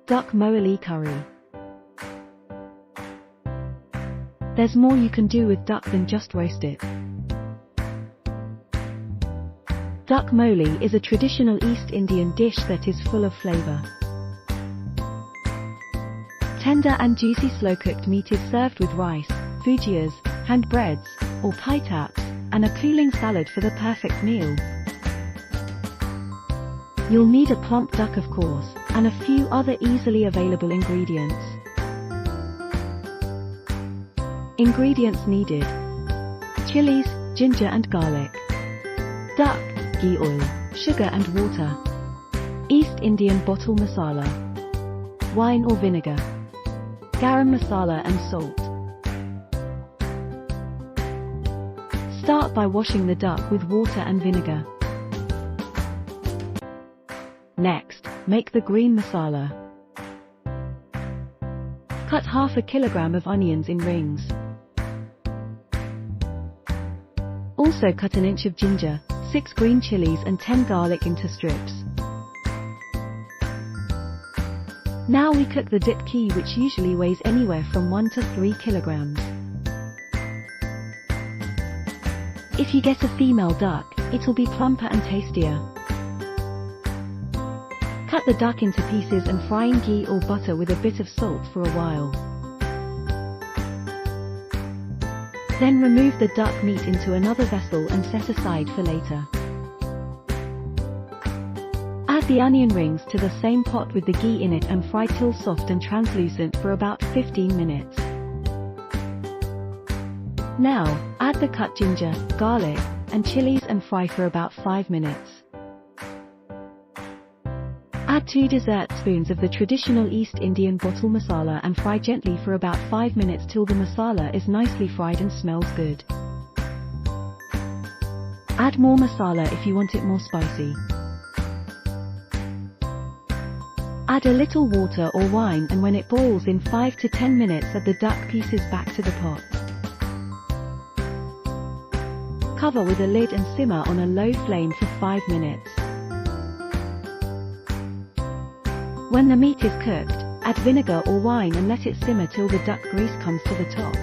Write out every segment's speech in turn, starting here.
Duck Moile curry. There's more you can do with duck than just roast it. Duck moile is a traditional East Indian dish that is full of flavour. Tender and juicy slow-cooked meat is served with rice, foogias, hand breads, or chitaps, and a cooling salad for the perfect meal. You'll need a plump duck, of course, and a few other easily available ingredients. Ingredients needed: chilies, ginger and garlic, duck, ghee oil, sugar and water, East Indian bottle masala, wine or vinegar, garam masala and salt. Start by washing the duck with water and vinegar. Next, make the green masala. Cut half a kilogram of onions in rings. Also cut an inch of ginger, 6 green chilies and 10 garlic into strips. Now we cook the dip key, which usually weighs anywhere from 1 to 3 kilograms. If you get a female duck, it'll be plumper and tastier. Cut the duck into pieces and fry in ghee or butter with a bit of salt for a while. Then remove the duck meat into another vessel and set aside for later. Add the onion rings to the same pot with the ghee in it and fry till soft and translucent for about 15 minutes. Now, add the cut ginger, garlic, and chilies and fry for about 5 minutes. Add 2 dessert spoons of the traditional East Indian bottle masala and fry gently for about 5 minutes till the masala is nicely fried and smells good. Add more masala if you want it more spicy. Add a little water or wine, and when it boils in 5 to 10 minutes, add the duck pieces back to the pot. Cover with a lid and simmer on a low flame for 5 minutes. When the meat is cooked, add vinegar or wine and let it simmer till the duck grease comes to the top.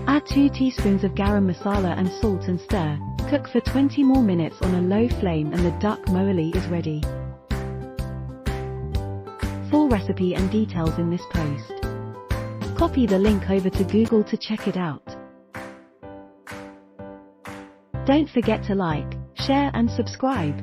Add 2 teaspoons of garam masala and salt and stir. Cook for 20 more minutes on a low flame and the duck moile is ready. Full recipe and details in this post. Copy the link over to Google to check it out. Don't forget to like, share and subscribe.